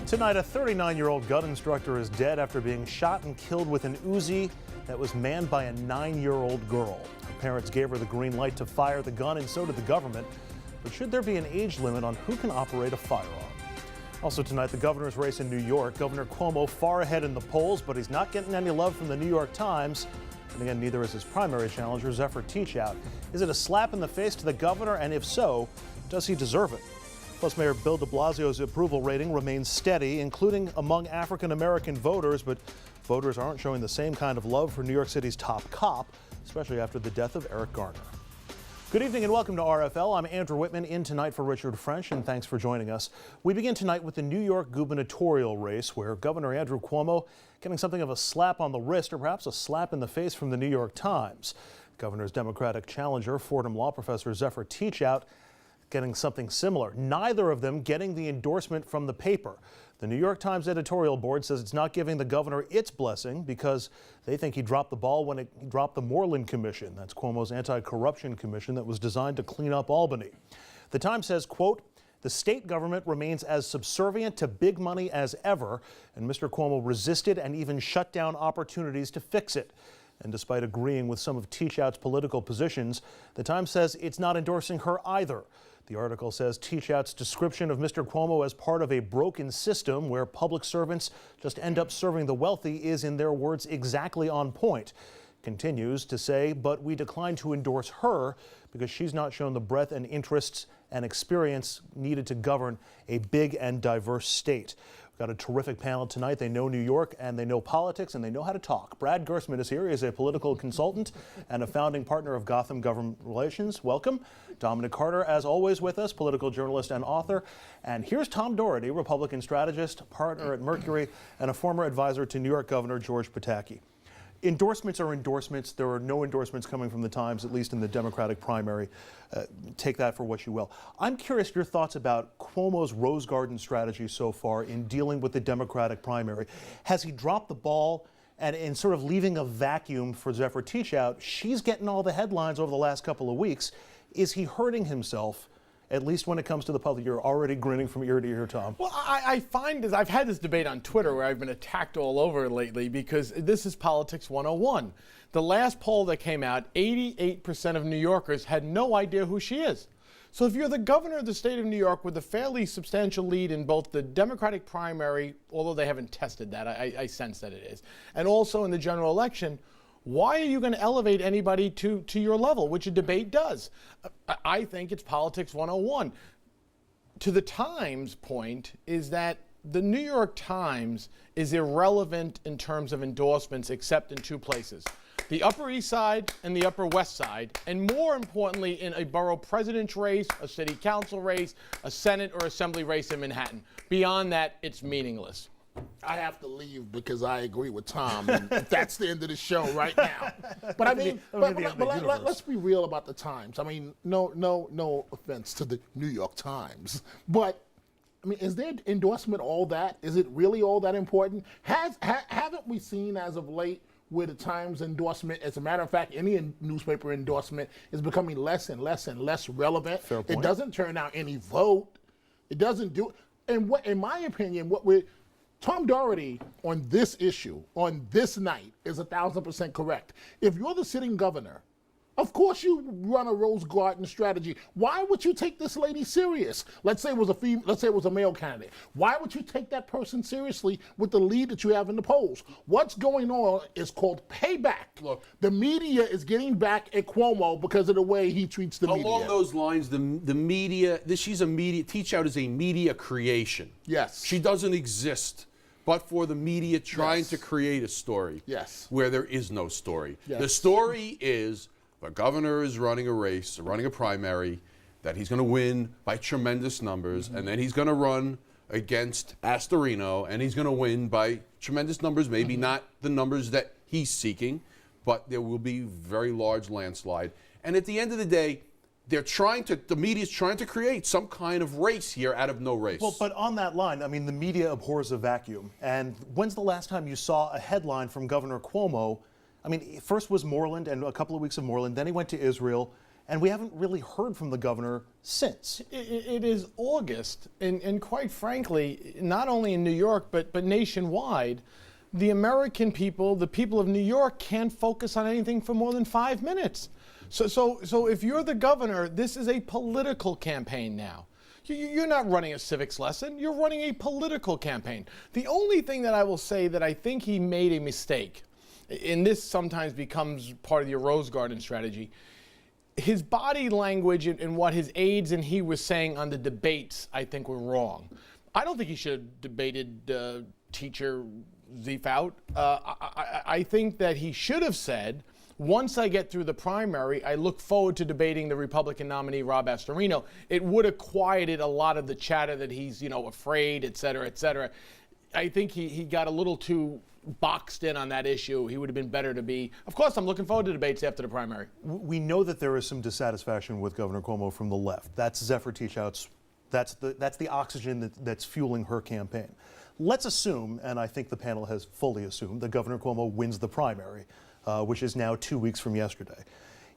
Tonight, a 39-year-old gun instructor is dead after being shot and killed with an Uzi that was manned by a 9-year-old girl. Her parents gave her the green light to fire the gun, and so did the government. But should there be an age limit on who can operate a firearm? Also tonight, the governor's race in New York. Governor Cuomo far ahead in the polls, but he's not getting any love from the New York Times. And again, neither is his primary challenger, Zephyr Teachout. Is it a slap in the face to the governor? And if so, does he deserve it? Plus, Mayor Bill de Blasio's approval rating remains steady, including among African-American voters, but voters aren't showing the same kind of love for New York City's top cop, especially after the death of Eric Garner. Good evening and welcome to RFL. I'm Andrew Whitman, in tonight for Richard French, and thanks for joining us. We begin tonight with the New York gubernatorial race, where Governor Andrew Cuomo getting something of a slap on the wrist, or perhaps a slap in the face from the New York Times. Governor's Democratic challenger, Fordham law professor Zephyr Teachout, getting something similar. Neither of them getting the endorsement from the paper. The New York Times editorial board says it's not giving the governor its blessing because they think he dropped the ball when he dropped the Moreland Commission. That's Cuomo's anti-corruption commission that was designed to clean up Albany. The Times says, quote, "The state government remains as subservient to big money as ever, and Mr. Cuomo resisted and even shut down opportunities to fix it." And despite agreeing with some of Teachout's political positions, the Times says it's not endorsing her either. The article says Teachout's description of Mr. Cuomo as part of a broken system where public servants just end up serving the wealthy is, in their words, exactly on point. Continues to say, but we decline to endorse her because she's not shown the breadth and interests and experience needed to govern a big and diverse state. We've got a terrific panel tonight. They know New York and they know politics and they know how to talk. Brad Gersman is here. He is a political consultant and a founding partner of Gotham Government Relations. Welcome. Dominic Carter, as always, with us, political journalist and author. And here's Tom Doherty, Republican strategist, partner at Mercury, and a former advisor to New York Governor George Pataki. Endorsements are endorsements. There are no endorsements coming from the Times, at least in the Democratic primary. Take that for what you will. I'm curious your thoughts about Cuomo's Rose Garden strategy so far in dealing with the Democratic primary. Has he dropped the ball and in sort of leaving a vacuum for Zephyr Teachout? She's getting all the headlines over the last couple of weeks. Is he hurting himself? At least when it comes to the public? You're already grinning from ear to ear, Tom. Well, I find this, I've had this debate on Twitter where I've been attacked all over lately because this is politics 101. The last poll that came out, 88% of New Yorkers had no idea who she is. So if you're the governor of the state of New York with a fairly substantial lead in both the Democratic primary, although they haven't tested that, I sense that it is, and also in the general election, why are you going to elevate anybody to your level, which a debate does? I think it's politics 101. To the Times point is that the New York Times is irrelevant in terms of endorsements except in two places: the Upper East Side and the Upper West Side, and more importantly in a borough president's race, a city council race, a Senate or Assembly race in Manhattan. Beyond that, it's meaningless. I have to leave because I agree with Tom, and that's the end of the show right now. But I mean, let's be real about the Times. I mean, no offense to the New York Times, but I mean, is their endorsement all that? Is it really all that important? Haven't we seen as of late where the Times endorsement, as a matter of fact, any newspaper endorsement is becoming less and less and less relevant? Fair point. It doesn't turn out any vote. It doesn't do. And what, in my opinion, Tom Doherty on this issue, on this night, is 1,000% correct. If you're the sitting governor, of course you run a Rose Garden strategy. Why would you take this lady serious? Let's say it was a male candidate. Why would you take that person seriously with the lead that you have in the polls? What's going on is called payback. Look, the media is getting back at Cuomo because of the way he treats the media. Along those lines, the media, Teachout is a media creation. Yes. She doesn't exist but for the media trying to create a story where there is no story. Yes. The story is the governor is running a race, running a primary, that he's going to win by tremendous numbers, and then he's going to run against Astorino, and he's going to win by tremendous numbers, maybe not the numbers that he's seeking, but there will be very large landslide. And at the end of the day, the media's trying to create some kind of race here out of no race. Well, but on that line, I mean, the media abhors a vacuum. And when's the last time you saw a headline from Governor Cuomo? I mean, first was Moreland and a couple of weeks of Moreland, then he went to Israel, and we haven't really heard from the governor since. It is August, and quite frankly, not only in New York, but nationwide, the American people, the people of New York, can't focus on anything for more than 5 minutes. So if you're the governor, this is a political campaign now. You're not running a civics lesson, you're running a political campaign. The only thing that I will say that I think he made a mistake, and this sometimes becomes part of your Rose Garden strategy, his body language and what his aides and he was saying on the debates, I think, were wrong. I don't think he should have debated teacher Zephyr. I think that he should have said, once I get through the primary, I look forward to debating the Republican nominee, Rob Astorino. It would have quieted a lot of the chatter that he's, afraid, et cetera, et cetera. I think he got a little too boxed in on that issue. He would have been better to be. Of course, I'm looking forward to debates after the primary. We know that there is some dissatisfaction with Governor Cuomo from the left. That's Zephyr Teachout's. That's the oxygen that's fueling her campaign. Let's assume, and I think the panel has fully assumed, that Governor Cuomo wins the primary, which is now 2 weeks from yesterday.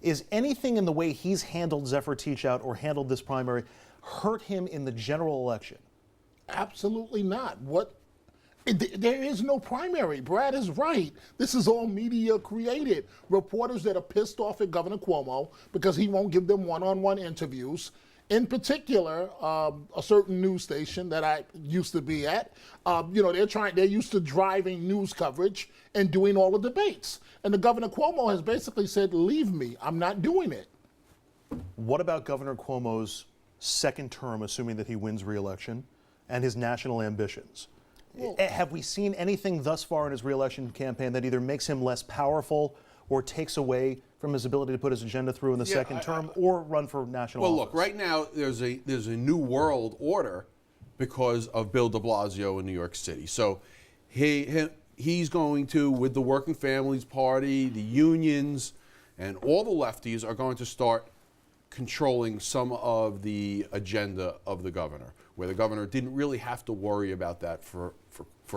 Is anything in the way he's handled Zephyr Teachout or handled this primary hurt him in the general election? Absolutely not. There is no primary. Brad is right. This is all media created. Reporters that are pissed off at Governor Cuomo because he won't give them one-on-one interviews. In particular, a certain news station that I used to be at, they're used to driving news coverage and doing all the debates. And the Governor Cuomo has basically said, leave me, I'm not doing it. What about Governor Cuomo's second term, assuming that he wins re-election, and his national ambitions? Well, have we seen anything thus far in his re-election campaign that either makes him less powerful or takes away from his ability to put his agenda through in the second term or run for national office? Well, look, right now there's a new world order because of Bill de Blasio in New York City. So he's going to, with the Working Families Party, the unions, and all the lefties are going to start controlling some of the agenda of the governor, where the governor didn't really have to worry about that for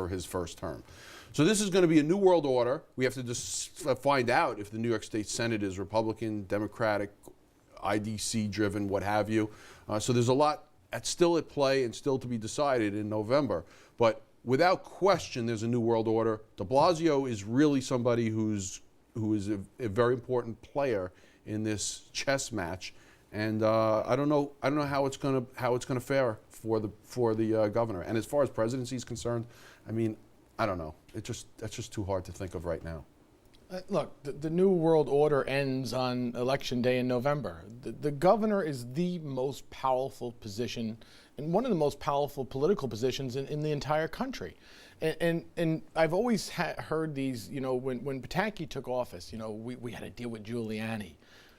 his first term. So this is going to be a new world order. We have to just find out if the New York State Senate is Republican, Democratic, IDC driven, what have you. So there's a lot still at play and still to be decided in November. But without question, there's a new world order. De Blasio is really somebody who is a very important player in this chess match. And I don't know how it's going to fare for the governor. And as far as presidency is concerned, I mean, I don't know. That's just too hard to think of right now. Look, the New World Order ends on Election Day in November. The governor is the most powerful position and one of the most powerful political positions in the entire country. And I've always heard these, when Pataki took office, we had to deal with Giuliani.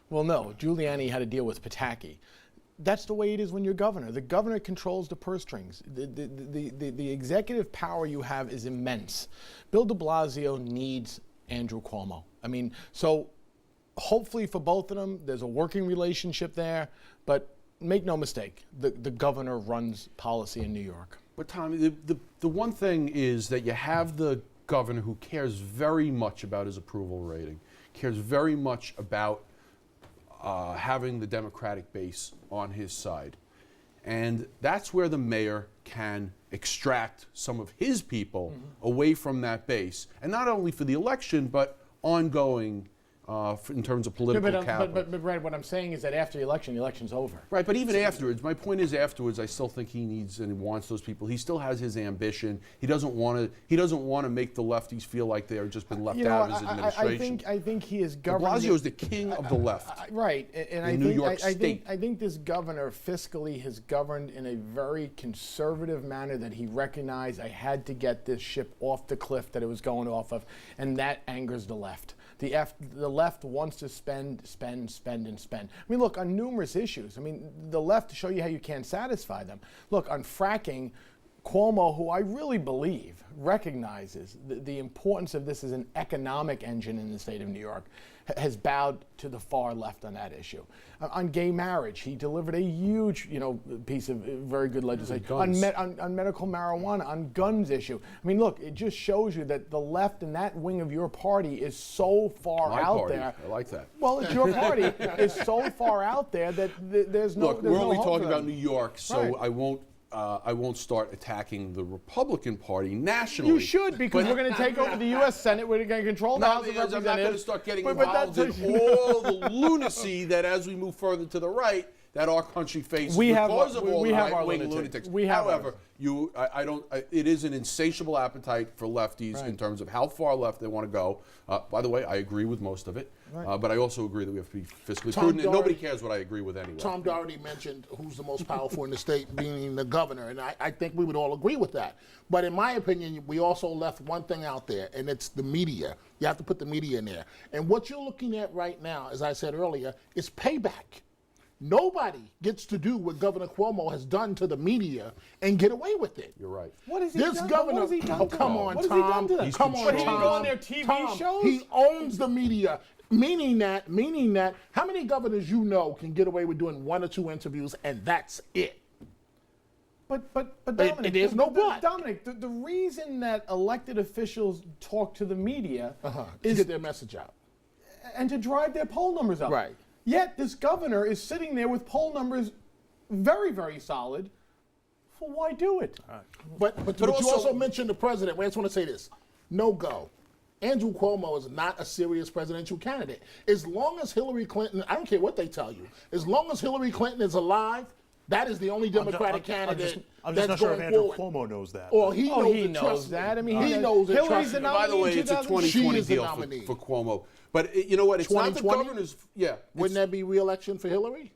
Well, no, Giuliani had to deal with Pataki. That's the way it is when you're governor. The governor controls the purse strings. The executive power you have is immense. Bill de Blasio needs Andrew Cuomo. I mean, so hopefully for both of them, there's a working relationship there. But make no mistake, the governor runs policy in New York. But Tommy, the one thing is that you have the governor who cares very much about his approval rating, cares very much about having the Democratic base on his side. And that's where the mayor can extract some of his people away from that base. And not only for the election, but ongoing in terms of political capital. But Brad, what I'm saying is that after the election's over. Right, but even afterwards, my point is afterwards, I still think he needs and wants those people. He still has his ambition. He doesn't want to make the lefties feel like they are just been left out of his administration. I think he is governed. De Blasio is the king of the left. Right, and in New York State. I think this governor fiscally has governed in a very conservative manner that he recognized I had to get this ship off the cliff that it was going off of, and that angers the left. The left wants to spend. I mean, look, on numerous issues. I mean, the left, to show you how you can't satisfy them. Look, on fracking, Cuomo, who I really believe recognizes the importance of this as an economic engine in the state of New York, has bowed to the far left on that issue. On gay marriage, he delivered a huge, piece of very good legislation. On medical marijuana, on guns issue. I mean, look, it just shows you that the left and that wing of your party is so far out there. I like that. Well, it's your party is so far out there that there's no. Look, there's we're no only hope talking for about them. New York, so Right. I won't start attacking the Republican Party nationally. You should, because we're going to take over the U.S. Senate. We're going to control the House of I'm not going to Representatives. start getting But involved that's in all the lunacy that, as we move further to the right, that our country faces because of all the right-wing lunatics. However, it is an insatiable appetite for lefties in terms of how far left they want to go. By the way, I agree with most of it, but I also agree that we have to be fiscally prudent. And nobody cares what I agree with anyway. Tom Doherty mentioned who's the most powerful in the state being the governor, and I think we would all agree with that. But in my opinion, we also left one thing out there, and it's the media. You have to put the media in there. And what you're looking at right now, as I said earlier, is payback. Nobody gets to do what Governor Cuomo has done to the media and get away with it. You're right. What has he This done? governor, What has he done oh, to come them? on, What has he done Tom. to them? Come on, But he Tom. didn't go on their TV Tom, shows? He owns the media. Meaning that, how many governors you know can get away with doing 1 or 2 interviews and that's it? But Dominic, there's no but. Dominic, the reason that elected officials talk to the media To is get their message out. and to drive their poll numbers up. Right. Yet this governor is sitting there with poll numbers very, very solid. So why do it? But you also mentioned the president. I just want to say this. No go. Andrew Cuomo is not a serious presidential candidate. As long as Hillary Clinton, I don't care what they tell you, as long as Hillary Clinton is alive, that is the only Democratic candidate I'm just that's not sure if going Andrew forward. Cuomo knows that. Or he knows, he it, knows trust me. that. I mean, he knows it. Hillary's Trust the me. nominee. By the way, it's a 2020 She 2020 is the deal nominee. for Cuomo. But you know what? It's not the 2020? governor's. Yeah. Wouldn't that be re-election for Hillary?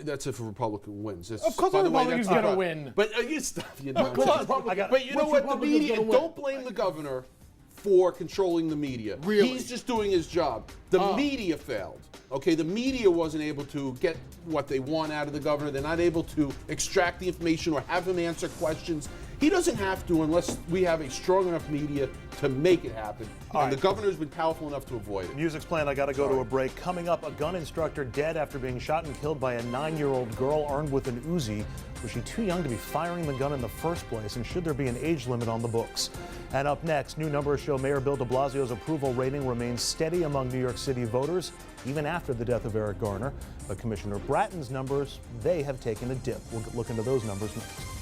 That's if a Republican wins. Of course, a Republican's going to win. But you stop. You Of course, but you know which what? The Republican's media. gonna win? Don't blame the governor for controlling the media. Really? He's just doing his job. The media failed. Okay, the media wasn't able to get what they want out of the governor. They're not able to extract the information or have him answer questions. He doesn't have to unless we have a strong enough media to make it happen. And the governor's been powerful enough to avoid it. Music's playing. I got to go to a break. Coming up, a gun instructor dead after being shot and killed by a 9-year-old girl armed with an Uzi. Was she too young to be firing the gun in the first place? And should there be an age limit on the books? And up next, new numbers show Mayor Bill de Blasio's approval rating remains steady among New York City voters, even after the death of Eric Garner. But Commissioner Bratton's numbers, they have taken a dip. We'll look into those numbers next.